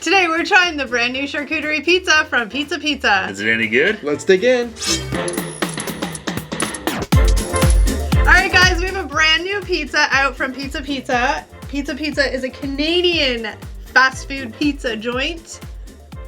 Today we're trying the brand new charcuterie pizza from Pizza Pizza. Is it any good? Let's dig in. Alright guys, we have a brand new pizza out from Pizza Pizza. Pizza Pizza is a Canadian fast food pizza joint.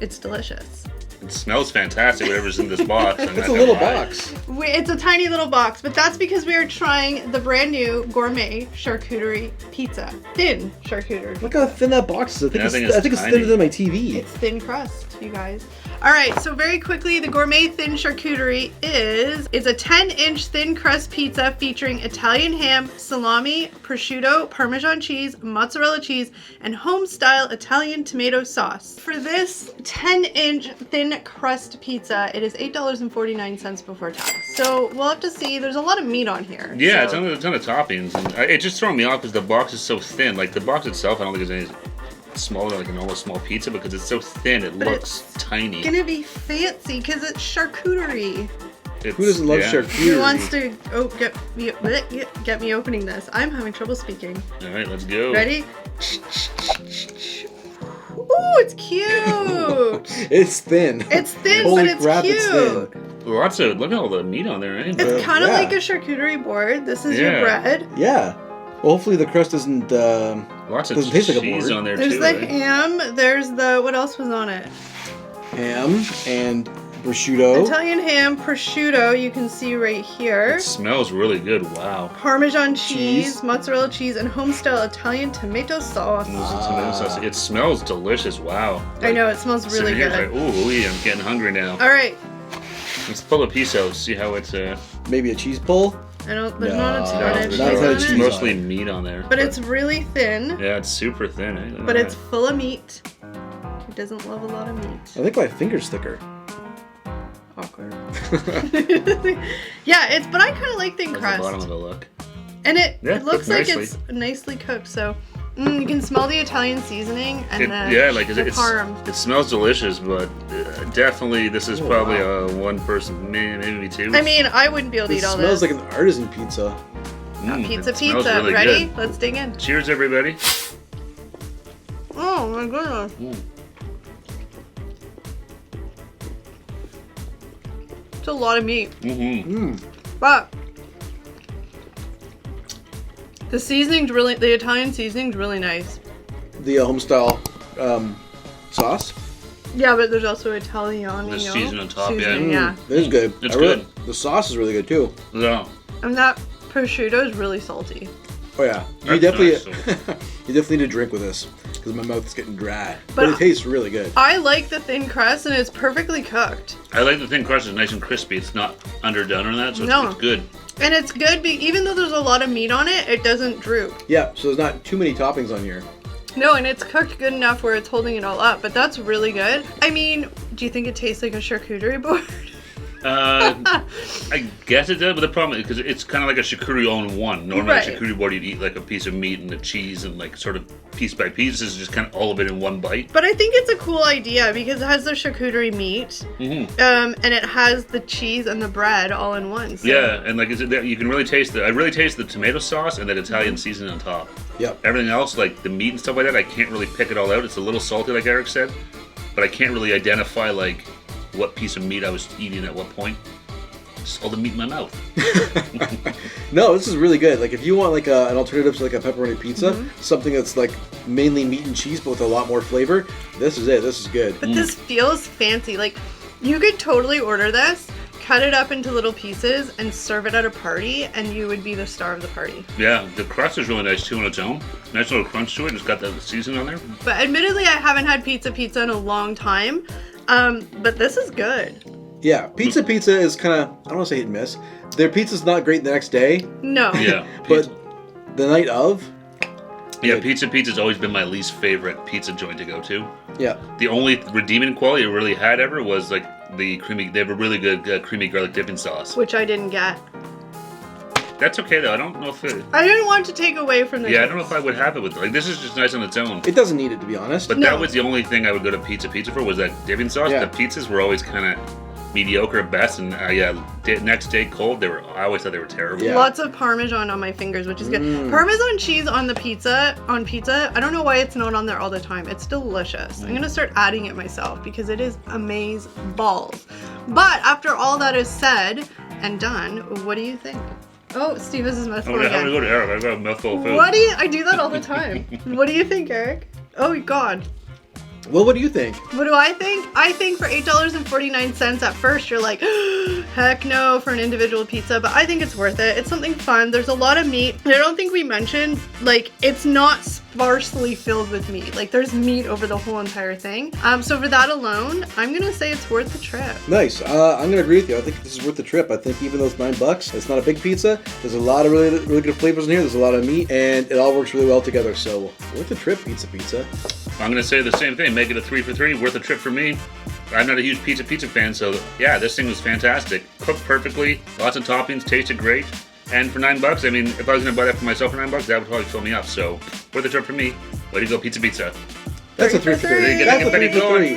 It's delicious. It smells fantastic, whatever's in this box. It's a little box. It's a tiny little box, but that's because we are trying the brand new Gourmet Charcuterie Pizza. Thin charcuterie. Look how thin that box is. I think it's tiny. thinner than my TV. It's thin crust, you guys. Alright, so very quickly, the Gourmet Thin Charcuterie is a 10-inch thin crust pizza featuring Italian ham, salami, prosciutto, Parmesan cheese, mozzarella cheese, and home-style Italian tomato sauce. For this 10-inch thin crust pizza, it is $8.49 before tax. So we'll have to see. There's a lot of meat on here. Yeah, so. it's a ton of toppings. And it just throws me off because the box is so thin. Like, the box itself, I don't think there's any smaller than like a normal small pizza because it's so thin, it looks tiny. It's gonna be fancy because it's charcuterie. Who doesn't love charcuterie? Who wants to get me opening this? I'm having trouble speaking. Alright, let's go. Ready? Ooh, it's cute. It's thin. It's thin, Holy but it's crap, cute. it's thin. Look at all the meat on there, eh? It's kind of Yeah. like a charcuterie board. This is your bread. Yeah. Well, hopefully the crust doesn't Lots of doesn't taste like a cheese board. on there There's too. the eh? ham. There's the, what else was on it? ham and prosciutto. Italian ham, prosciutto, you can see right here. It smells really good. Wow. Parmesan cheese, mozzarella cheese, and home-style Italian tomato sauce. There's a tomato sauce. It smells delicious. Wow. I know, it smells really Sitting here, good. it's like, ooh, I'm getting hungry now. All right. Let's pull a piece out. See how it's. Maybe a cheese pull. There's not a No, ton there's of not a cheese ton on of it, cheese. mostly meat on there. but it's really thin. Yeah, it's super thin. Eh? But it's full of meat. Who doesn't love a lot of meat? I think my finger's thicker. Awkward. Yeah, but I kind of like thin How's crust. the bottom of it look? And it Yeah, looks like nicely. it's nicely cooked, so you can smell the Italian seasoning and the parm. It smells delicious, but definitely this is probably a one person, maybe two. I mean, I wouldn't be able to It eat all smells this. like an artisan pizza. Pizza it smells Pizza. really Ready? good. Let's dig in. Cheers, everybody. Oh my goodness. It's a lot of meat. But the Italian seasoning's really nice. The homestyle sauce. Yeah, but there's also Italiano. The season on top, yeah. It is good. It's good. The sauce is really good too. Yeah. And that prosciutto is really salty. Oh yeah. You That's definitely nice. you definitely need to drink with this because my mouth is getting dry. But But it tastes really good. I like the thin crust and it's perfectly cooked. I like the thin crust. It's nice and crispy. It's not underdone on that, so it's good. And it's good, even though there's a lot of meat on it, it doesn't droop. Yeah, so there's not too many toppings on here. No, and it's cooked good enough where it's holding it all up, but that's really good. I mean, do you think it tastes like a charcuterie board? I guess it does, but the problem is because it's kind of like a charcuterie all-in-one. Normally, Right. a charcuterie board, you'd eat like a piece of meat and the cheese and like sort of piece by piece. This is just kind of all of it in one bite. But I think it's a cool idea because it has the charcuterie meat, and it has the cheese and the bread all in one. So. Yeah, and like you can really taste I really taste the tomato sauce and that Italian seasoning on top. Yep. Everything else, like the meat and stuff like that, I can't really pick it all out. It's a little salty, like Eric said, but I can't really identify like what piece of meat I was eating at what point. Just all the meat in my mouth. No, this is really good. Like if you want like an alternative to like a pepperoni pizza, something that's like mainly meat and cheese but with a lot more flavor, this is it. This is good. But this feels fancy. Like, you could totally order this, cut it up into little pieces, and serve it at a party, and you would be the star of the party. Yeah, the crust is really nice too on its own. Nice little crunch to it. It's got the seasoning on there. But admittedly, I haven't had Pizza in a long time, but this is good. Yeah, Pizza is kind of, I don't want to say hit and miss. Their pizza's not great the next day, Yeah. but the night of, Yeah, Pizza Pizza's always been my least favorite pizza joint to go to. yeah. The only redeeming quality it really had ever was like the creamy. They have a really good creamy garlic dipping sauce. Which I didn't get. That's okay though. I don't know if it. I didn't want to take away from the Yeah, I don't know if I would have it with like this is just nice on its own. It doesn't need it, to be honest. But No. that was the only thing I would go to Pizza for was that dipping sauce. Yeah. The pizzas were always kind of mediocre at best, and next day cold, I always thought they were terrible. Yeah. Lots of Parmesan on my fingers, which is good. Parmesan cheese on the pizza, I don't know why it's not on there all the time. It's delicious. I'm gonna start adding it myself because it is amaze balls. But after all that is said and done, what do you think? Oh, Steve has his mouthful I'm again. gonna go to Eric. I got a mouthful of food. I do that all the time. What do you think, Eric? Oh God. Well, what do you think? What do I think? I think for $8.49 at first, you're like, heck no for an individual pizza, but I think it's worth it. It's something fun. There's a lot of meat. I don't think we mentioned, like, it's not sparsely filled with meat. Like, there's meat over the whole entire thing. So for that alone, I'm gonna say it's worth the trip. Nice. I'm gonna agree with you. I think this is worth the trip. I think even though it's $9, it's not a big pizza. There's a lot of really good flavors in here. There's a lot of meat, and it all works really well together. So worth the trip, pizza. I'm gonna say the same thing. Make it a 3 for 3. Worth a trip for me. I'm not a huge pizza fan, so yeah, this thing was fantastic. Cooked perfectly. Lots of toppings. Tasted great. And for $9, I mean, if I was gonna buy that for myself for $9, that would probably fill me up. So worth the trip for me. Way to go, pizza. That's a 3 for 3. That's a 3 for 3.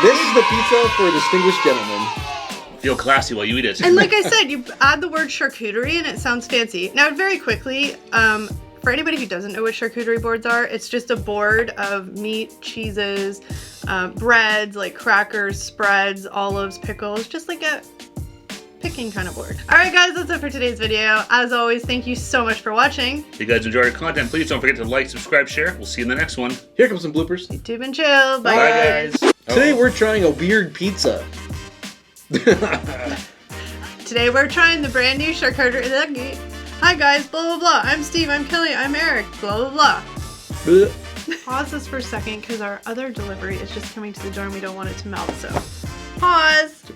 This is the pizza for a distinguished gentleman. Feel classy while you eat it. And like I said, you add the word charcuterie and it sounds fancy. Now, very quickly, for anybody who doesn't know what charcuterie boards are, it's just a board of meat, cheeses, breads, like crackers, spreads, olives, pickles, just like a picking kind of board. Alright guys, that's it for today's video. As always, thank you so much for watching. If you guys enjoyed our content, please don't forget to like, subscribe, share. We'll see you in the next one. Here comes some bloopers. YouTube and chill. Bye, Bye guys. Today we're trying a weird pizza. Today we're trying the brand new charcuterie. Hi guys, blah blah blah. I'm Steve, I'm Kelly, I'm Eric, blah blah blah. Pause this for a second because our other delivery is just coming to the door and we don't want it to melt, so pause.